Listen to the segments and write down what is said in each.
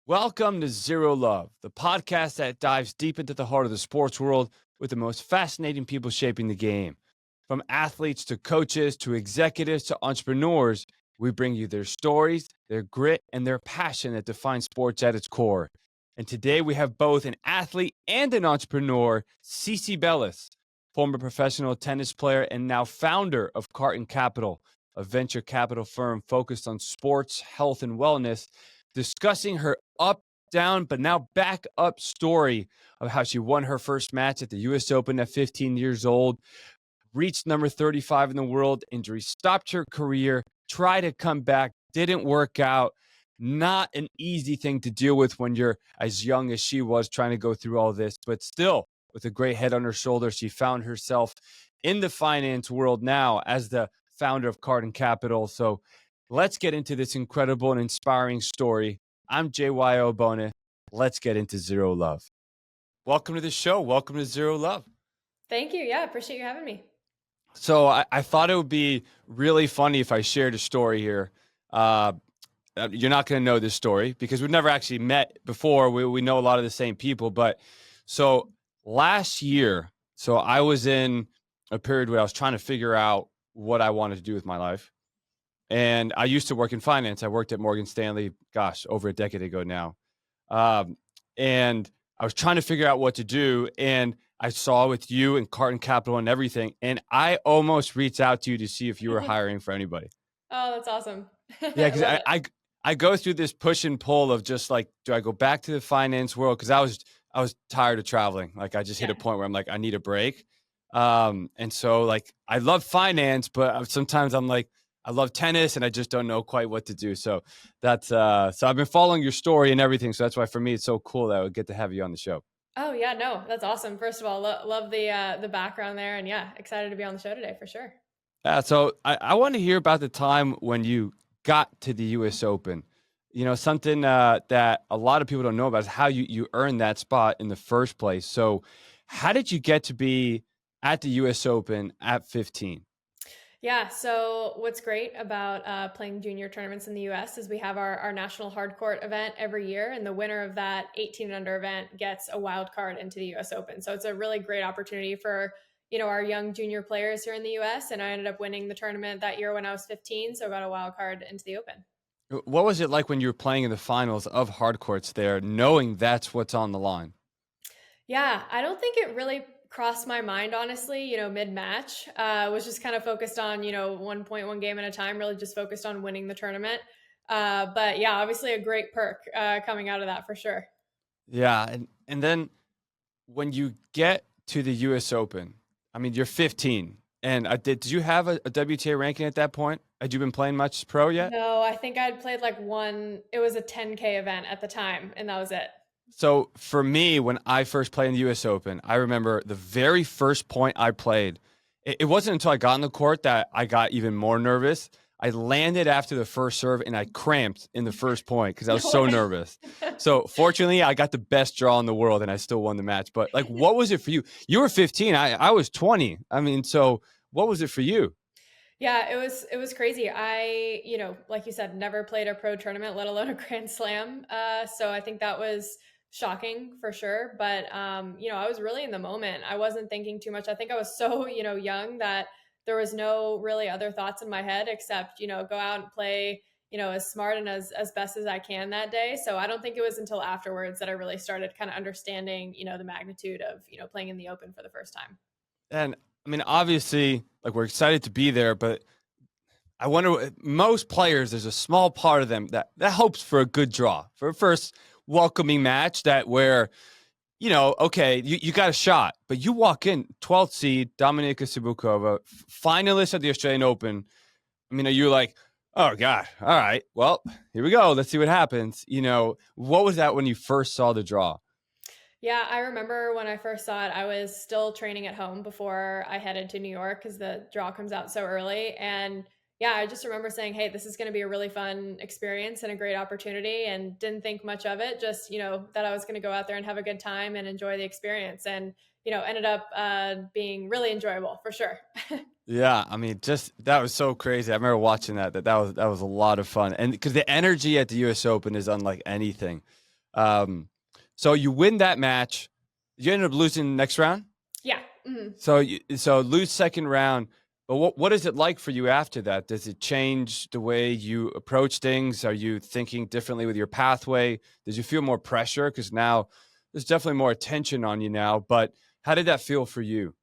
Welcome to Zero Love, the podcast that dives deep into the heart of the sports world with the most fascinating people shaping the game. From athletes to coaches to executives to entrepreneurs, we bring you their stories, their grit, and their passion that define sports at its core. And today we have both an athlete and an entrepreneur, CiCi Bellis, former professional tennis player and now founder of Carton Capital, a venture capital firm focused on sports, health, and wellness, discussing her up, down, but now back up story of how she won her first match at the US Open at 15 years old, reached number 35 in the world, injury stopped her career, tried to come back, didn't work out. Not an easy thing to deal with when you're as young as she was trying to go through all this, but still, with a great head on her shoulder, she found herself in the finance world now as the founder of Carton Capital. So let's get into this incredible and inspiring story. I'm JYO Bona. Let's get into Zero Love. Welcome to the show. Welcome to Zero Love. Thank you. Yeah, appreciate you having me. So I thought it would be really funny if I shared a story here. You're not going to know this story because we've never actually met before. We know a lot of the same people. But so last year, so I was in a period where I was trying to figure out what I wanted to do with my life. And I used to work in finance. I worked at Morgan Stanley, over a decade ago now. And I was trying to figure out what to do. And I saw with you and Carton Capital and everything. And I almost reached out to you to see if you were hiring for anybody. Oh, that's awesome. Yeah, because I go through this push and pull of just like, do I go back to the finance world? Because I was tired of traveling. Like I just hit a point where I'm like, I need a break. And so like I love finance, but sometimes I'm like, I love tennis and I just don't know quite what to do. So that's so I've been following your story and everything. So that's why for me it's so cool that I would get to have you on the show. Oh yeah, no, that's awesome. First of all, love the background there, and yeah, excited to be on the show today for sure. Yeah, so I want to hear about the time when you got to the US Open. You know, something that a lot of people don't know about is how you earned that spot in the first place. So how did you get to be at the US Open at 15? Yeah, so what's great about playing junior tournaments in the US is we have our national hardcourt event every year, and the winner of that 18 and under event gets a wild card into the US Open. So it's a really great opportunity for our young junior players here in the US, and I ended up winning the tournament that year when I was 15, so I got a wild card into the Open. What was it like when you were playing in the finals of hardcourts there, knowing that's what's on the line? Yeah, I don't think it really crossed my mind, honestly, mid-match. Was just kind of focused on, 1.1 game at a time, really just focused on winning the tournament. But yeah, obviously a great perk coming out of that for sure. Yeah, and then when you get to the US Open, I mean, you're 15. And did you have a WTA ranking at that point? Had you been playing much pro yet? No, I think I'd played like it was a 10K event at the time, and that was it. So for me, when I first played in the US Open, I remember the very first point I played, it wasn't until I got on the court that I got even more nervous. I landed after the first serve and I cramped in the first point because I was so nervous. So fortunately, I got the best draw in the world and I still won the match. But like, what was it for you? You were 15. I was 20. I mean, so what was it for you? Yeah, it was crazy. I, like you said, never played a pro tournament, let alone a Grand Slam. So I think that was shocking for sure. But I was really in the moment. I wasn't thinking too much. I think I was so, young that there was no really other thoughts in my head except, go out and play, as smart and as best as I can that day. So I don't think it was until afterwards that I really started kind of understanding, the magnitude of, playing in the Open for the first time. And I mean, obviously, like we're excited to be there, but I wonder, most players, there's a small part of them that hopes for a good draw, for a first welcoming match where, okay, you got a shot, but you walk in 12th seed, Dominika Cibulkova, finalist at the Australian Open. I mean, are you like, oh God, all right, well, here we go. Let's see what happens. What was that when you first saw the draw? Yeah, I remember when I first saw it, I was still training at home before I headed to New York because the draw comes out so early. And yeah, I just remember saying, hey, this is going to be a really fun experience and a great opportunity, and didn't think much of it. Just, that I was going to go out there and have a good time and enjoy the experience. And, ended up being really enjoyable for sure. Yeah, I mean, just that was so crazy. I remember watching that was a lot of fun. And because the energy at the US Open is unlike anything. Um, so you win that match. You ended up losing next round. Yeah. Mm-hmm. So lose second round. But what is it like for you after that? Does it change the way you approach things? Are you thinking differently with your pathway? Did you feel more pressure? Because now there's definitely more attention on you now. But how did that feel for you?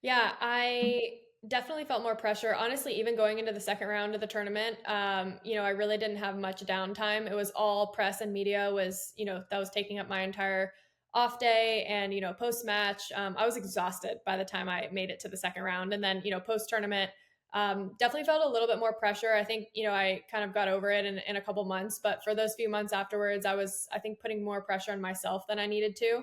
Yeah, I definitely felt more pressure. Honestly, even going into the second round of the tournament, I really didn't have much downtime. It was all press and media was, that was taking up my entire off day. And, post match, I was exhausted by the time I made it to the second round. And then, post tournament, definitely felt a little bit more pressure. I think, I kind of got over it in a couple months, but for those few months afterwards, I think, putting more pressure on myself than I needed to.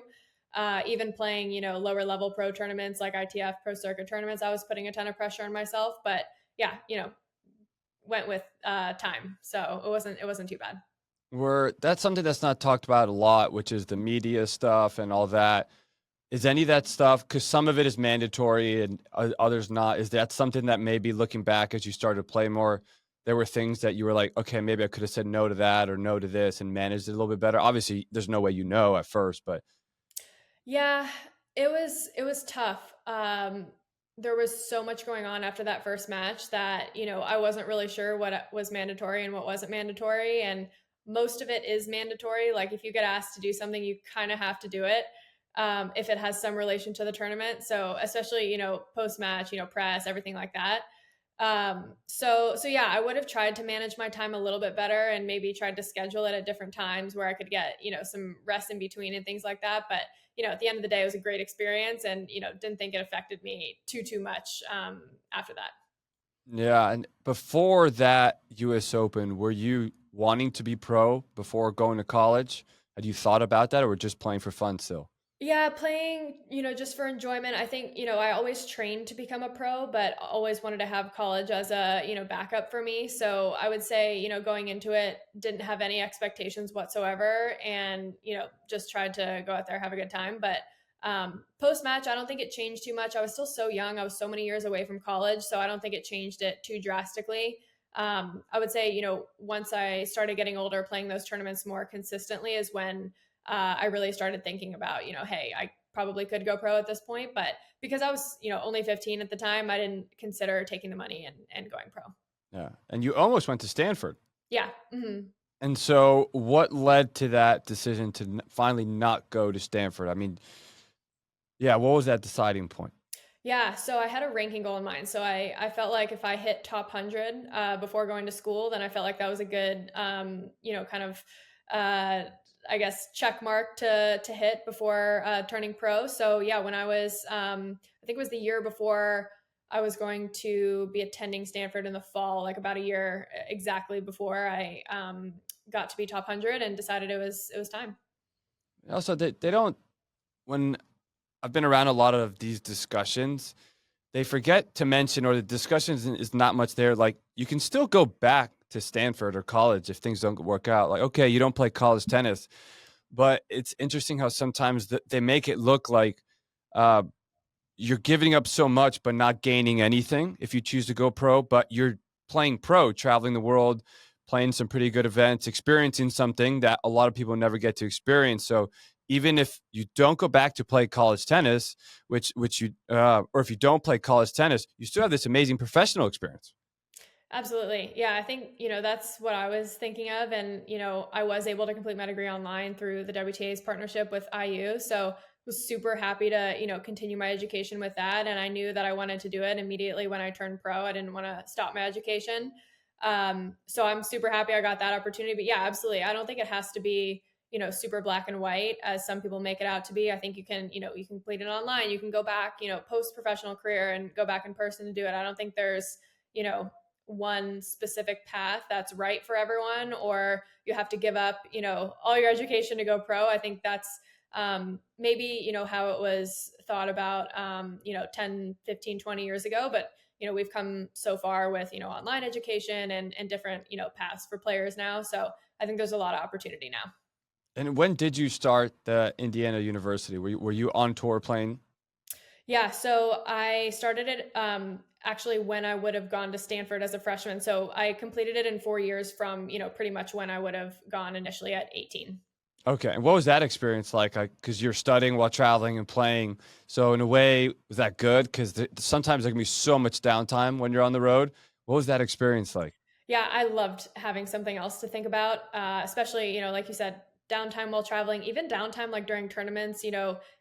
Even playing, lower level pro tournaments like ITF pro circuit tournaments, I was putting a ton of pressure on myself, but yeah, went with time. So it wasn't too bad. That's something that's not talked about a lot, which is the media stuff and all that. Is any of that stuff, because some of it is mandatory and others not, is that something that maybe looking back as you started to play more, there were things that you were like, okay, maybe I could have said no to that or no to this and managed it a little bit better? Obviously, there's no way at first, but Yeah, it was tough. There was so much going on after that first match that, I wasn't really sure what was mandatory and what wasn't mandatory. And most of it is mandatory. Like if you get asked to do something, you kind of have to do it. If it has some relation to the tournament. So especially, post match, press, everything like that. So yeah, I would have tried to manage my time a little bit better and maybe tried to schedule it at different times where I could get, some rest in between and things like that. But, at the end of the day, it was a great experience and, didn't think it affected me too much, after that. yeah. And before that US Open, were you wanting to be pro before going to college? Had you thought about that or were just playing for fun still? Yeah, playing, just for enjoyment. I think, I always trained to become a pro, but always wanted to have college as a, backup for me. So I would say, going into it, didn't have any expectations whatsoever and, just tried to go out there, have a good time. But post match, I don't think it changed too much. I was still so young. I was so many years away from college. So I don't think it changed it too drastically. I would say, once I started getting older, playing those tournaments more consistently is when I really started thinking about, hey, I probably could go pro at this point. But because I was, only 15 at the time, I didn't consider taking the money and going pro. Yeah. And you almost went to Stanford. Yeah. Hmm. And so what led to that decision to finally not go to Stanford? I mean, yeah, what was that deciding point? Yeah, so I had a ranking goal in mind. So I felt like if I hit top 100 before going to school, then I felt like that was a good, kind of, uh, I guess, check mark to hit before turning pro. So yeah, when I was, I think it was the year before I was going to be attending Stanford in the fall, like about a year exactly before I got to be top 100 and decided it was time. Also, they don't, when I've been around a lot of these discussions, they forget to mention, or the discussions is not much there. Like, you can still go back to Stanford or college if things don't work out. Like, okay, you don't play college tennis, but it's interesting how sometimes they make it look like uh, you're giving up so much, but not gaining anything if you choose to go pro. But you're playing pro, traveling the world, playing some pretty good events, experiencing something that a lot of people never get to experience. So even if you don't go back to play college tennis, which you or if you don't play college tennis, you still have this amazing professional experience. Absolutely. Yeah, I think, that's what I was thinking of. And, I was able to complete my degree online through the WTA's partnership with IU. So was super happy to, continue my education with that. And I knew that I wanted to do it immediately when I turned pro. I didn't want to stop my education. So I'm super happy I got that opportunity. But yeah, absolutely. I don't think it has to be, super black and white as some people make it out to be. I think you can, you can complete it online. You can go back, post professional career and go back in person to do it. I don't think there's, one specific path that's right for everyone, or you have to give up, all your education to go pro. I think that's maybe, how it was thought about, 10, 15, 20 years ago. But, we've come so far with, online education and different, paths for players now. So I think there's a lot of opportunity now. And when did you start the Indiana University? Were you on tour playing? Yeah, so I started it actually when I would have gone to Stanford as a freshman. So I completed it in 4 years from, pretty much when I would have gone initially at 18. Okay. And what was that experience like? Because you're studying while traveling and playing. So in a way, was that good? Because sometimes there can be so much downtime when you're on the road. What was that experience like? Yeah, I loved having something else to think about, especially, like you said, downtime while traveling, even downtime like during tournaments,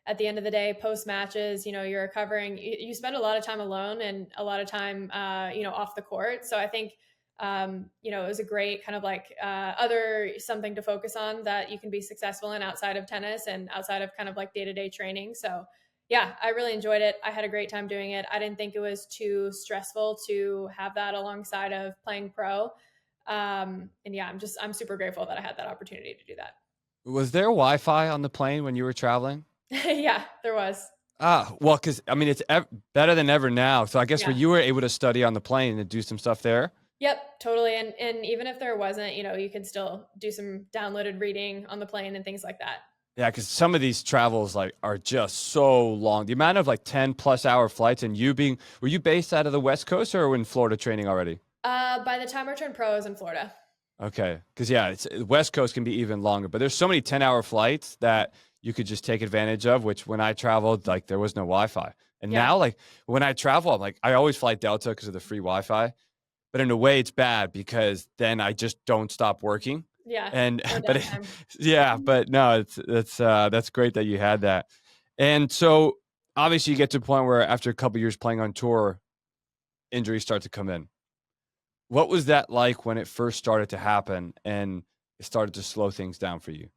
at the end of the day, post matches, you're recovering, you spend a lot of time alone and a lot of time, off the court. So I think, it was a great kind of like other something to focus on that you can be successful in outside of tennis and outside of kind of like day to day training. So yeah, I really enjoyed it. I had a great time doing it. I didn't think it was too stressful to have that alongside of playing pro. And yeah, I'm super grateful that I had that opportunity to do that. Was there Wi-Fi on the plane when you were traveling? Yeah, there was. Ah, well, because I mean, it's better than ever now. So I guess where Yeah. you were able to study on the plane and do some stuff there. Yep, totally. And even if there wasn't, you can still do some downloaded reading on the plane and things like that. Yeah, because some of these travels like are just so long. The amount of like 10+ hour flights, and were you based out of the West Coast or in Florida training already? By the time I turned pro, I was in Florida. Okay, because yeah, it's West Coast can be even longer, but there's so many 10-hour flights that you could just take advantage of. Which when I traveled, like there was no Wi-Fi, and Yeah. now like when I travel, I'm like I always fly Delta because of the free Wi-Fi. But in a way, it's bad because then I just don't stop working. Yeah. And No but downtime. yeah, but no, that's great that you had that. And so obviously you get to a point where after a couple years playing on tour, injuries start to come in. What was that like when it first started to happen and it started to slow things down for you?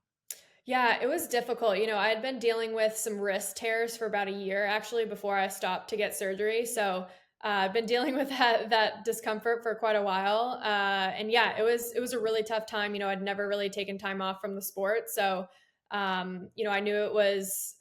Yeah, it was difficult. I had been dealing with some wrist tears for about a year actually before I stopped to get surgery. So I've been dealing with that discomfort for quite a while. And yeah, it was a really tough time. I'd never really taken time off from the sport, so I knew it was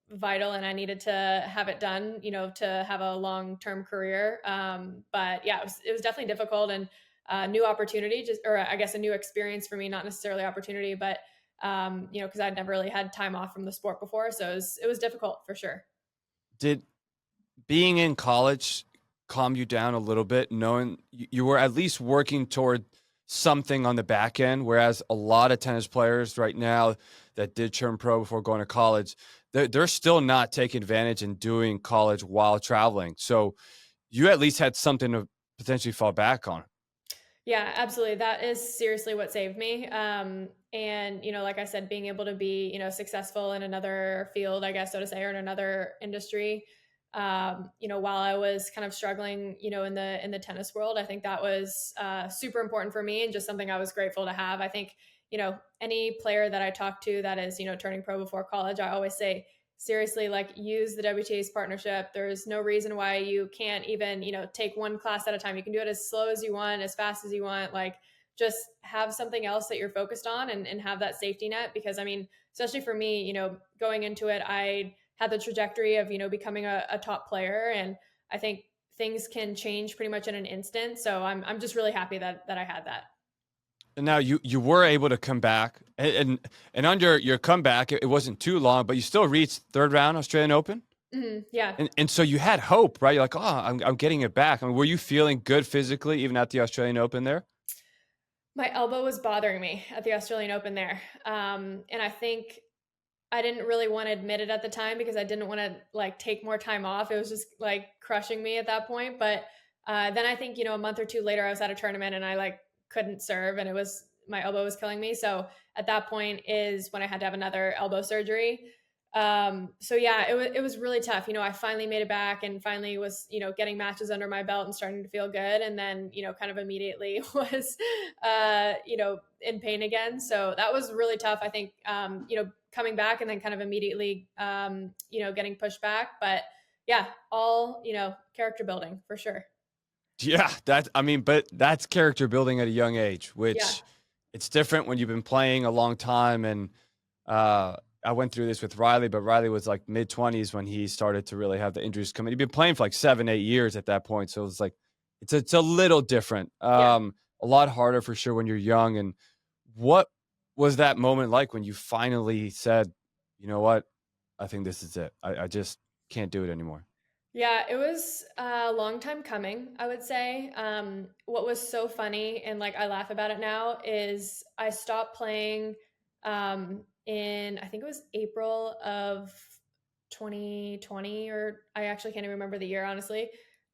vital, and I needed to have it done. To have a long term career. But yeah, it was definitely difficult and new opportunity, just or I guess a new experience for me, not necessarily opportunity, but because I'd never really had time off from the sport before. So it was difficult for sure. Did being in college calm you down a little bit, knowing you were at least working toward something on the back end, whereas a lot of tennis players right now that did turn pro before going to college, they're still not taking advantage and doing college while traveling. So you at least had something to potentially fall back on. Yeah, absolutely. That is seriously what saved me. And like I said, being able to be successful in another field, I guess so to say, or in another industry. While I was kind of struggling, in the tennis world, I think that was super important for me and just something I was grateful to have. I think any player that I talk to that is turning pro before college, I always say seriously, like, use the WTA's partnership. There's no reason why you can't even take one class at a time. You can do it as slow as you want, as fast as you want. Like, just have something else that you're focused on, and have that safety net. Because I mean, especially for me, going into it, I had the trajectory of becoming a top player, and I think things can change pretty much in an instant. So I'm just really happy that I had that. And now you were able to come back, and under your comeback, it wasn't too long, but you still reached third round Australian Open. Yeah. And so you had hope, right? You're like, oh, I'm getting it back. I mean, were you feeling good physically even at the Australian Open there? My elbow was bothering me at the Australian Open there. And I think I didn't really want to admit it at the time because I didn't want to like take more time off. It was just like crushing me at that point. But then I think, a month or two later, I was at a tournament and I like couldn't serve, and my elbow was killing me. So at that point is when I had to have another elbow surgery. So yeah, it was really tough. I finally made it back and finally was, getting matches under my belt and starting to feel good. And then, kind of immediately was, in pain again. So that was really tough. I think, coming back and then kind of immediately, getting pushed back. But yeah, all, character building for sure. Yeah, I mean, but that's character building at a young age, Yeah. which it's different when you've been playing a long time. And uh, I went through this with Riley, but Riley was like mid 20s when he started to really have the injuries come in. He'd been playing for like 7, 8 years at that point, so it was like it's a little different, Yeah. a lot harder for sure when you're young. And what was that moment like when you finally said, you know what, I think this is it. I just can't do it anymore. Yeah, it was a long time coming, I would say. What was so funny, and like I laugh about it now, is I stopped playing in, I think it was April of 2020, or I actually can't even remember the year, honestly.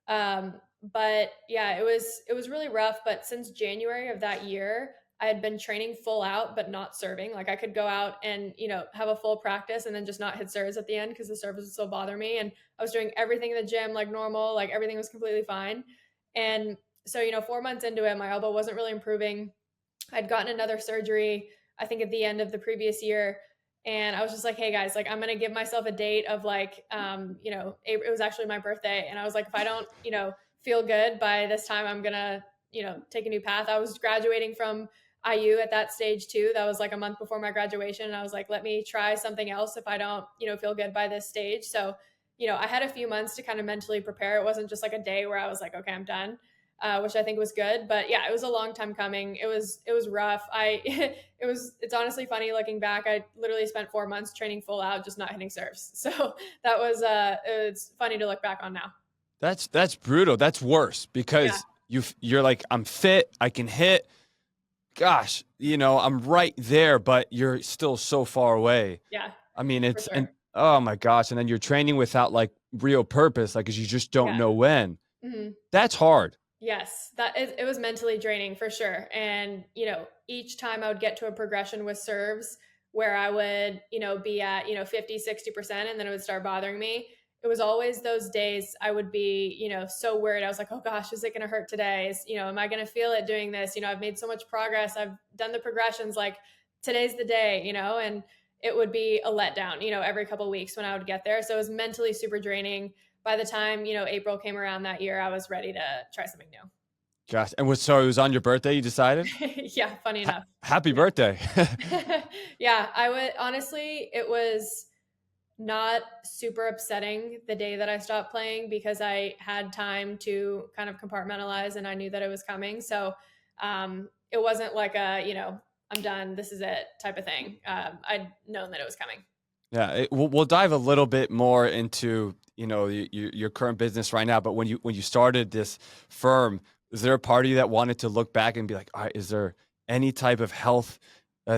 Um, but yeah, it was really rough. But since January of that year, I had been training full out, but not serving. Like I could go out and have a full practice and then just not hit serves at the end because the serves would still bother me. And I was doing everything in the gym like normal, like everything was completely fine. And so 4 months into it, my elbow wasn't really improving. I'd gotten another surgery, I think at the end of the previous year. And I was just like, hey guys, like I'm going to give myself a date of like, it was actually my birthday. And I was like, if I don't, feel good by this time, I'm going to, take a new path. I was graduating from IU at that stage too. That was like a month before my graduation. And I was like, let me try something else if I don't, feel good by this stage. So, I had a few months to kind of mentally prepare. It wasn't just like a day where I was like, okay, I'm done. Which I think was good. But yeah, it was a long time coming. It was rough. It's honestly funny looking back. I literally spent 4 months training full out, just not hitting serves. So that was it's funny to look back on now. That's brutal. That's worse because you're like, I'm fit, I can hit. Gosh, I'm right there, but you're still so far away. Yeah. I mean, For sure. and oh my gosh, and then you're training without like real purpose, like, 'cause you just don't Yeah. know when. Mm-hmm. That's hard. Yes, it was mentally draining for sure. And, each time I would get to a progression with serves where I would, be at, 50, 60%, and then it would start bothering me. It was always those days I would be, so worried. I was like, oh gosh, is it going to hurt today? Am I going to feel it doing this? I've made so much progress. I've done the progressions. Like today's the day, and it would be a letdown, every couple of weeks when I would get there. So it was mentally super draining. By the time April came around that year, I was ready to try something new. Gosh, and so it was on your birthday you decided? Yeah, funny enough. Happy birthday. Yeah, I would honestly, it was not super upsetting the day that I stopped playing because I had time to kind of compartmentalize and I knew that it was coming. So it wasn't like I'm done, this is it type of thing. I'd known that it was coming. Yeah, we'll dive a little bit more into your current business right now. But when you started this firm, is there a part of you that wanted to look back and be like, all right, is there any type of health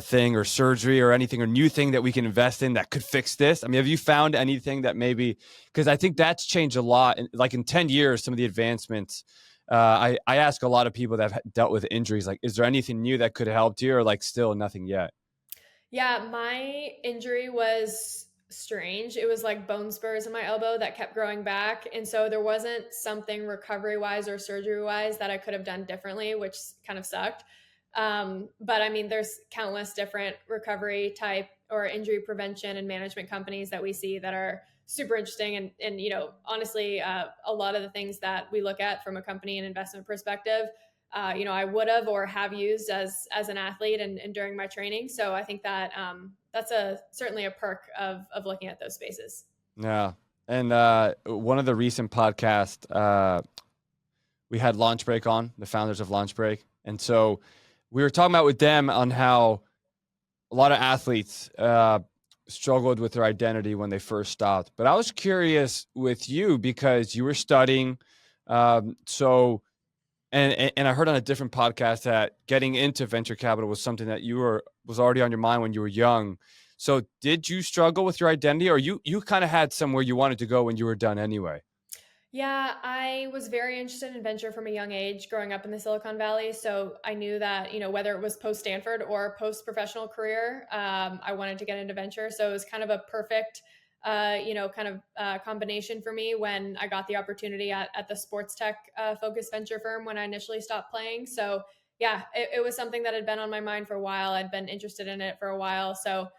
thing or surgery or anything or new thing that we can invest in that could fix this? I mean, have you found anything that maybe, because I think that's changed a lot. Like in 10 years, some of the advancements. I ask a lot of people that have dealt with injuries, like, is there anything new that could have helped you, or like still nothing yet? Yeah, my injury was strange. It was like bone spurs in my elbow that kept growing back. And so there wasn't something recovery wise or surgery wise that I could have done differently, which kind of sucked. But I mean, there's countless different recovery type or injury prevention and management companies that we see that are super interesting. And honestly, a lot of the things that we look at from a company and investment perspective, I would have or have used as an athlete and during my training. So I think that that's certainly a perk of looking at those spaces. Yeah. And one of the recent podcasts, we had Launch Break on, the founders of Launch Break. And so we were talking about with them on how a lot of athletes struggled with their identity when they first stopped. But I was curious with you because you were studying. So and I heard on a different podcast that getting into venture capital was something that was already on your mind when you were young. So did you struggle with your identity, or you kind of had somewhere you wanted to go when you were done anyway? Yeah, I was very interested in venture from a young age growing up in the Silicon Valley. So I knew that, whether it was post Stanford or post professional career, I wanted to get into venture. So it was kind of a perfect, combination for me when I got the opportunity at the sports tech focused venture firm when I initially stopped playing. So yeah, it was something that had been on my mind for a while. I'd been interested in it for a while. So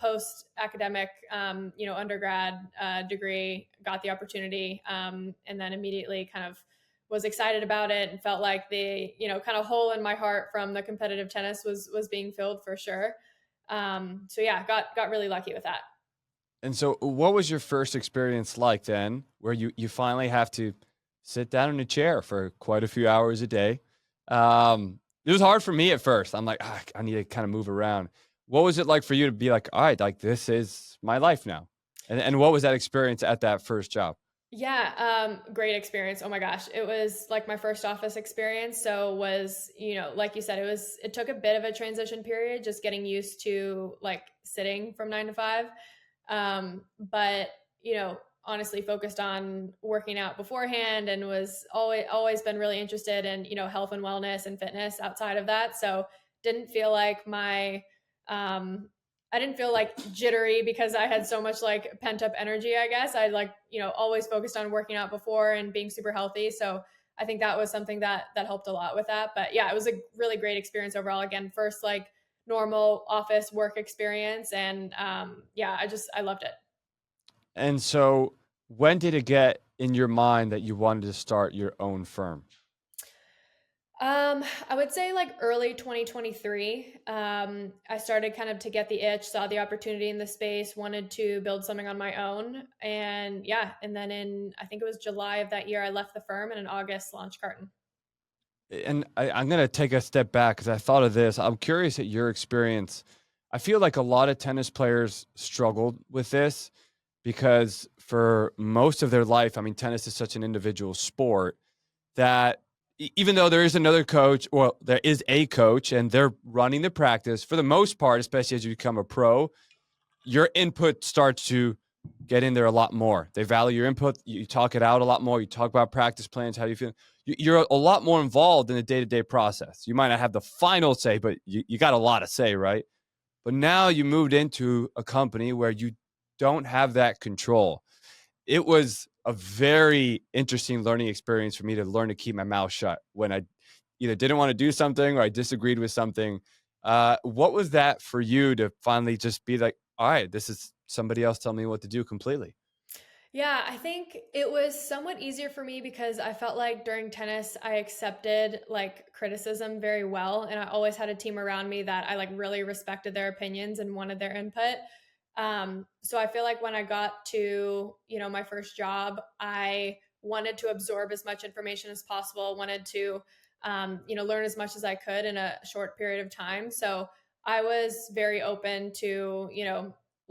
post academic, undergrad degree, got the opportunity, and then immediately kind of was excited about it and felt like the, kind of hole in my heart from the competitive tennis was being filled for sure. So yeah, got really lucky with that. And so what was your first experience like then, where you finally have to sit down in a chair for quite a few hours a day? It was hard for me at first. I'm like, I need to kind of move around. What was it like for you to be like, all right, like this is my life now? And what was that experience at that first job? Yeah, great experience. Oh my gosh. It was like my first office experience. So was, like you said, it took a bit of a transition period, just getting used to like sitting from 9 to 5. But, honestly focused on working out beforehand and was always been really interested in, health and wellness and fitness outside of that. So didn't feel like um, I didn't feel like jittery because I had so much like pent up energy, I guess. I like, always focused on working out before and being super healthy. So I think that was something that helped a lot with that. But yeah, it was a really great experience overall. Again, first like normal office work experience. And yeah, I loved it. And so, when did it get in your mind that you wanted to start your own firm? I would say like early 2023. I started kind of to get the itch, saw the opportunity in the space, wanted to build something on my own. And yeah, and then I think it was July of that year, I left the firm and in August launched Carton. And I'm going to take a step back because I thought of this. I'm curious at your experience. I feel like a lot of tennis players struggled with this because for most of their life, I mean, tennis is such an individual sport that even though there is another coach, well, there is a coach and they're running the practice for the most part, especially as you become a pro, your input starts to get in there a lot more. They value your input. You talk it out a lot more. You talk about practice plans. How do you feel? You're a lot more involved in the day-to-day process. You might not have the final say, but you got a lot to say, right? But now you moved into a company where you don't have that control. It was a very interesting learning experience for me to learn to keep my mouth shut when I either didn't want to do something or I disagreed with something. What was that for you to finally just be like, all right, this is somebody else telling me what to do completely? Yeah, I think it was somewhat easier for me because I felt like during tennis, I accepted like criticism very well. And I always had a team around me that I like really respected their opinions and wanted their input. So I feel like when I got to, my first job, I wanted to absorb as much information as possible, wanted to, learn as much as I could in a short period of time. So I was very open to,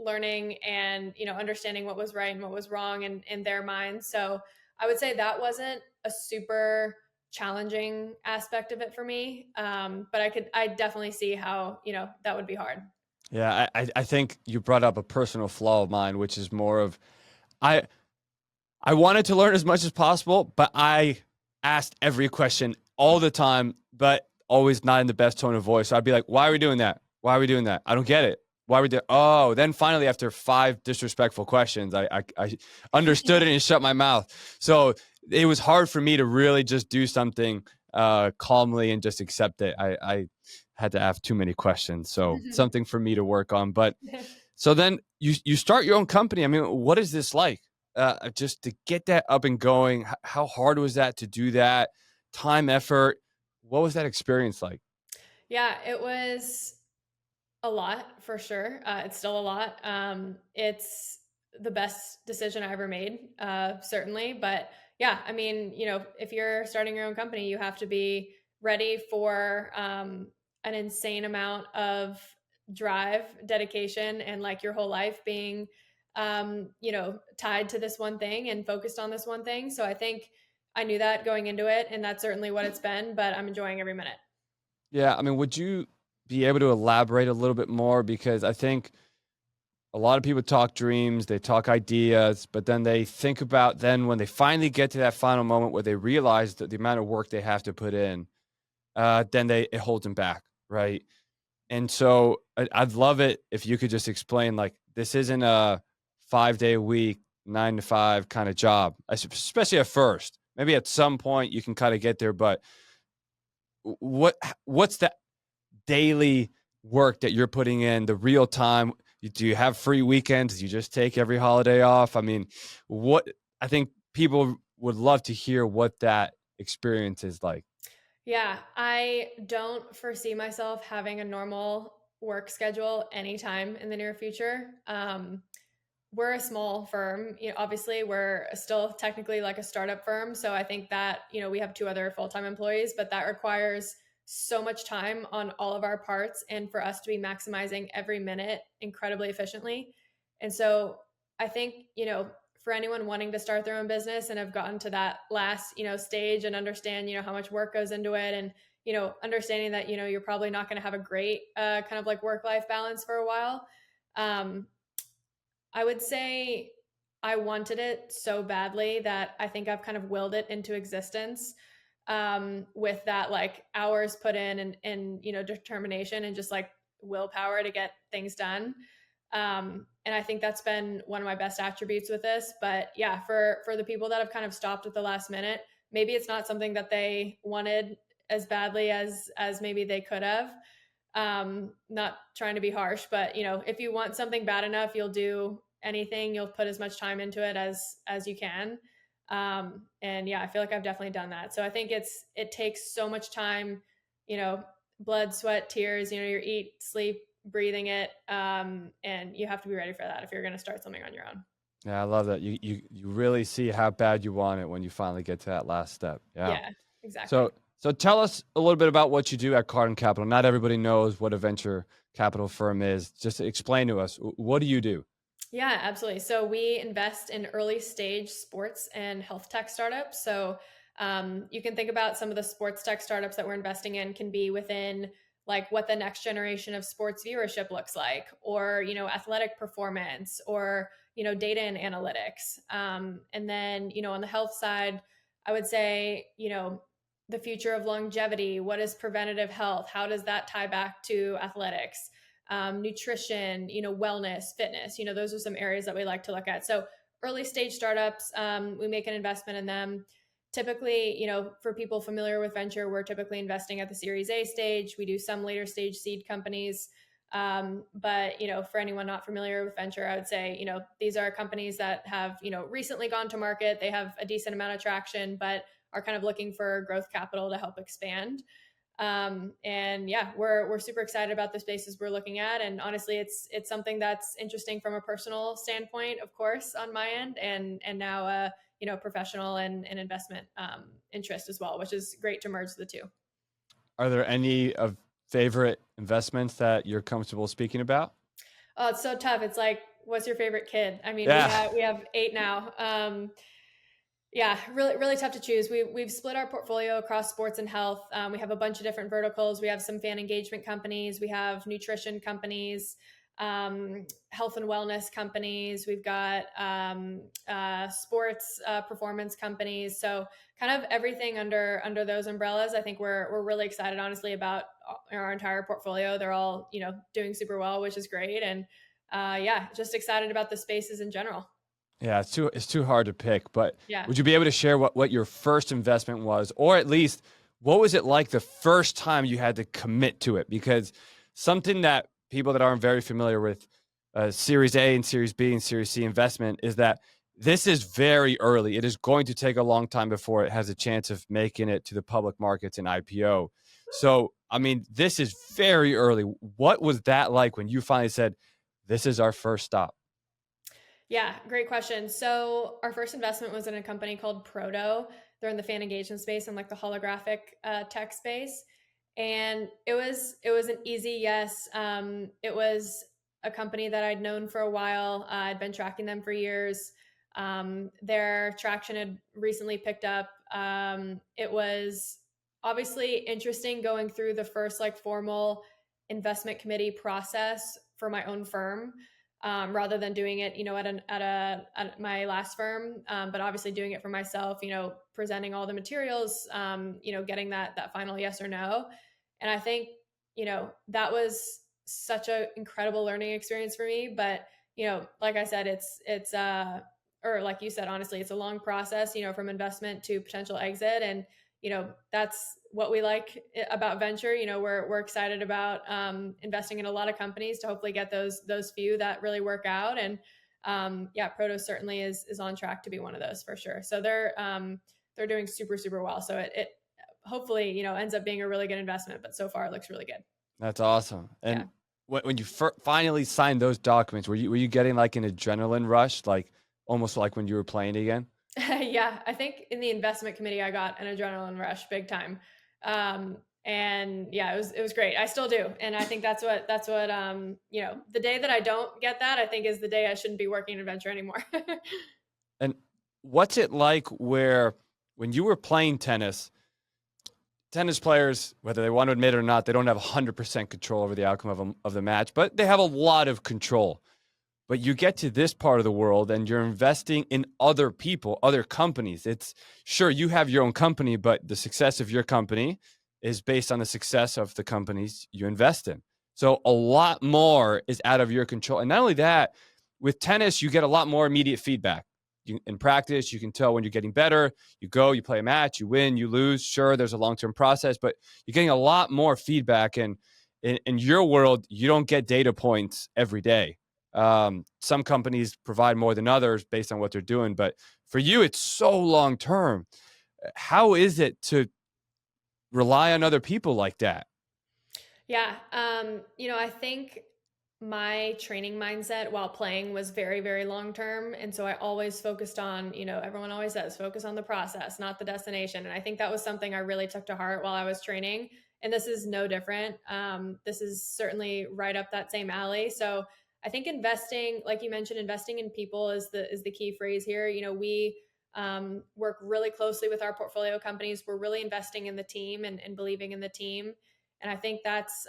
learning and understanding what was right and what was wrong in their minds. So I would say that wasn't a super challenging aspect of it for me, but I definitely see how that would be hard. Yeah, I think you brought up a personal flaw of mine, which is more of I I wanted to learn as much as possible, but I asked every question all the time, but always not in the best tone of voice. So I'd be like, why are we doing that? Why are we doing that? I don't get it. Why are we doing? Oh, then finally, after 5 disrespectful questions, I understood it and shut my mouth. So it was hard for me to really just do something calmly and just accept it. I had to have too many questions. So something for me to work on. But so then you start your own company. I mean, what is this like? Just to get that up and going. How hard was that to do that? Time, effort. What was that experience like? Yeah, it was a lot for sure. It's still a lot. It's the best decision I ever made, certainly. But yeah, I mean, if you're starting your own company, you have to be ready for an insane amount of drive, dedication, and like your whole life being, tied to this one thing and focused on this one thing. So I think I knew that going into it, and that's certainly what it's been. But I'm enjoying every minute. Yeah, I mean, would you be able to elaborate a little bit more? Because I think a lot of people talk dreams, they talk ideas, but then they think about then when they finally get to that final moment where they realize that the amount of work they have to put in, then it holds them back, right? And so I'd love it if you could just explain like this isn't a 5 day a week, 9 to 5 kind of job, especially at first. Maybe at some point you can kind of get there, but what what's the daily work that you're putting in, the real time? Do you have free weekends? Do you just take every holiday off? I mean, what I think people would love to hear what that experience is like. Yeah, I don't foresee myself having a normal work schedule anytime in the near future. We're a small firm. Obviously, we're still technically like a startup firm. So I think that, we have two other full time employees, but that requires so much time on all of our parts and for us to be maximizing every minute incredibly efficiently. And so I think, for anyone wanting to start their own business and have gotten to that last, stage and understand, how much work goes into it, and, understanding that, you're probably not going to have a great kind of like work-life balance for a while. I would say I wanted it so badly that I think I've kind of willed it into existence, with that like hours put in, and determination and just like willpower to get things done. And I think that's been one of my best attributes with this. But yeah, for the people that have kind of stopped at the last minute, maybe it's not something that they wanted as badly as maybe they could have. Not trying to be harsh, but if you want something bad enough, you'll do anything. You'll put as much time into it as you can. And yeah, I feel like I've definitely done that. So I think it takes so much time, blood, sweat, tears, your eat, sleep, breathing it. And you have to be ready for that if you're going to start something on your own. Yeah, I love that. You really see how bad you want it when you finally get to that last step. Yeah, exactly. So tell us a little bit about what you do at Carton Capital. Not everybody knows what a venture capital firm is. Just explain to us, what do you do? Yeah, absolutely. So we invest in early stage sports and health tech startups. So you can think about some of the sports tech startups that we're investing in can be within like what the next generation of sports viewership looks like, or athletic performance, or data and analytics. And then on the health side, I would say the future of longevity. What is preventative health? How does that tie back to athletics? Nutrition, wellness, fitness, those are some areas that we like to look at. So early stage startups, we make an investment in them. Typically, for people familiar with venture, we're typically investing at the Series A stage. We do some later stage seed companies. But, for anyone not familiar with venture, I would say, these are companies that have, recently gone to market. They have a decent amount of traction, but are kind of looking for growth capital to help expand. And yeah, we're super excited about the spaces we're looking at. And honestly, it's something that's interesting from a personal standpoint, of course, on my end, and now, professional and investment, interest as well, which is great to merge the two. Are there any of favorite investments that you're comfortable speaking about? Oh, it's so tough. It's like, what's your favorite kid? I mean, Yeah. we have 8 now. Yeah, really, really tough to choose. We've split our portfolio across sports and health. We have a bunch of different verticals. We have some fan engagement companies. We have nutrition companies, health and wellness companies. We've got sports performance companies. So kind of everything under those umbrellas. I think we're really excited, honestly, about our entire portfolio. They're all doing super well, which is great. And yeah, just excited about the spaces in general. Yeah, it's too hard to pick, but Yeah. would you be able to share what your first investment was, or at least what was it like the first time you had to commit to it? Because something that people that aren't very familiar with Series A and Series B and Series C investment is that this is very early. It is going to take a long time before it has a chance of making it to the public markets and IPO. So, I mean, this is very early. What was that like when you finally said, this is our first stop? Yeah, great question. So our first investment was in a company called Proto. They're in the fan engagement space and like the holographic tech space. And it was an easy yes. It was a company that I'd known for a while. I'd been tracking them for years. Their traction had recently picked up. It was obviously interesting going through the first like formal investment committee process for my own firm, rather than doing it, at my last firm. But obviously doing it for myself, presenting all the materials, getting that final yes or no. And I think, that was such an incredible learning experience for me. But, like I said, or like you said, honestly, it's a long process, from investment to potential exit. And, that's what we like about venture. We're excited about investing in a lot of companies to hopefully get those few that really work out. And yeah, Proto certainly is on track to be one of those for sure. So they're doing super, super well. So it hopefully, ends up being a really good investment, but so far it looks really good. That's awesome. And Yeah. when you finally signed those documents, were you getting like an adrenaline rush, like almost like when you were playing again? Yeah, I think in the investment committee, I got an adrenaline rush big time. And yeah, it was great. I still do. And I think that's what, the day that I don't get that, I think is the day I shouldn't be working in venture anymore. And what's it like where when you were playing tennis players, whether they want to admit it or not, they don't have 100% control over the outcome of the match, but they have a lot of control. But you get to this part of the world and you're investing in other people, other companies. It's sure you have your own company, but the success of your company is based on the success of the companies you invest in. So a lot more is out of your control. And not only that, with tennis, you get a lot more immediate feedback. In practice, you can tell when you're getting better. You go, you play a match, you win, you lose. Sure, there's a long-term process, but you're getting a lot more feedback. And in your world, you don't get data points every day. Some companies provide more than others based on what they're doing, but for you, it's so long-term. How is it to rely on other people like that? Yeah. I think my training mindset while playing was very, very long term. And so I always focused on, everyone always says focus on the process, not the destination. And I think that was something I really took to heart while I was training. And this is no different. This is certainly right up that same alley. So I think investing, like you mentioned, investing in people is the key phrase here. We work really closely with our portfolio companies. We're really investing in the team and believing in the team. And I think that's,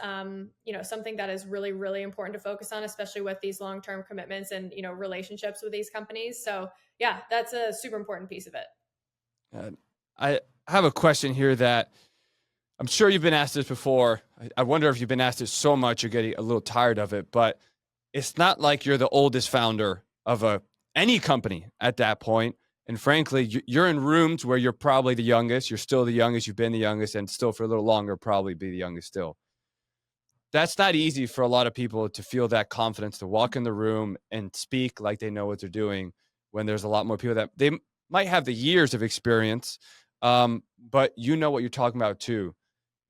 something that is really, really important to focus on, especially with these long-term commitments and, relationships with these companies. So yeah, that's a super important piece of it. I have a question here that I'm sure you've been asked this before. I wonder if you've been asked this so much you're getting a little tired of it, but it's not like you're the oldest founder of any company at that point. And frankly, you're in rooms where you're probably the youngest. You're still the youngest. You've been the youngest, and still for a little longer, probably be the youngest still. That's not easy for a lot of people to feel that confidence to walk in the room and speak like they know what they're doing when there's a lot more people that they might have the years of experience, but you know what you're talking about too.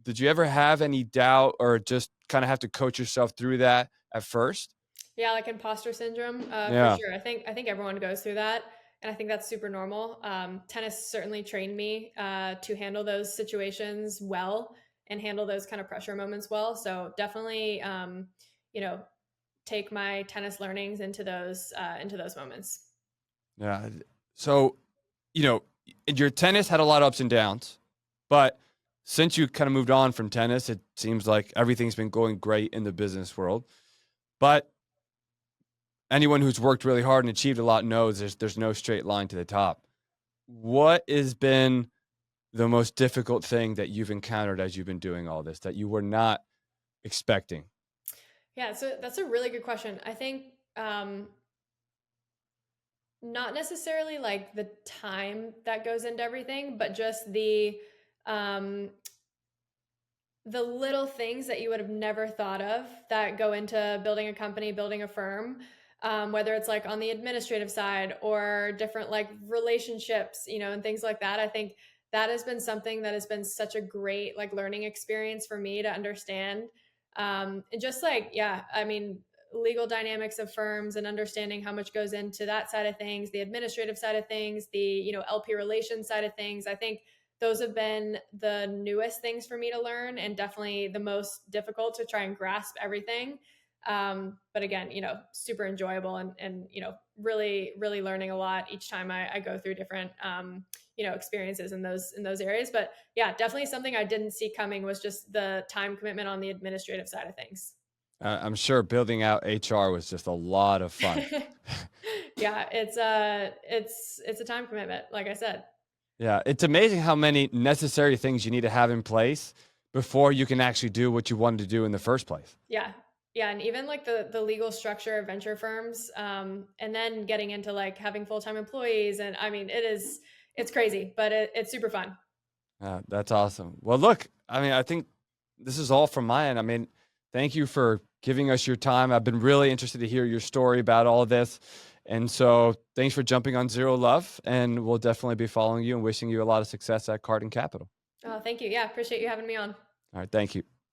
Did you ever have any doubt or just kind of have to coach yourself through that at first? Yeah, like imposter syndrome, for Yeah. sure. I think everyone goes through that, and I think that's super normal. Tennis certainly trained me to handle those situations well and handle those kind of pressure moments well. So definitely, you know, take my tennis learnings into those moments. Yeah. So, you know, your tennis had a lot of ups and downs, but since you kind of moved on from tennis, it seems like everything's been going great in the business world. But anyone who's worked really hard and achieved a lot knows there's no straight line to the top. What has been the most difficult thing that you've encountered as you've been doing all this that you were not expecting? Yeah, so that's a really good question. I think not necessarily like the time that goes into everything, but just um, the little things that you would have never thought of that go into building a company, building a firm, whether it's like on the administrative side or different like relationships, and things like that. I think that has been something that has been such a great like learning experience for me to understand. And just like, yeah, I mean, legal dynamics of firms and understanding how much goes into that side of things, the administrative side of things, the, LP relations side of things. I think those have been the newest things for me to learn and definitely the most difficult to try and grasp everything. But again, super enjoyable and really, really learning a lot each time I go through different, experiences in those areas. But yeah, definitely something I didn't see coming was just the time commitment on the administrative side of things. I'm sure building out HR was just a lot of fun. Yeah, it's a time commitment, like I said. Yeah, it's amazing how many necessary things you need to have in place before you can actually do what you wanted to do in the first place. Yeah. Yeah. And even like the legal structure of venture firms, and then getting into like having full-time employees. And I mean, it's crazy, but it's super fun. That's awesome. Well, look, I mean, I think this is all from my end. I mean, thank you for giving us your time. I've been really interested to hear your story about all of this. And so thanks for jumping on Zero Love. And we'll definitely be following you and wishing you a lot of success at Carton Capital. Oh, thank you. Yeah. Appreciate you having me on. All right. Thank you.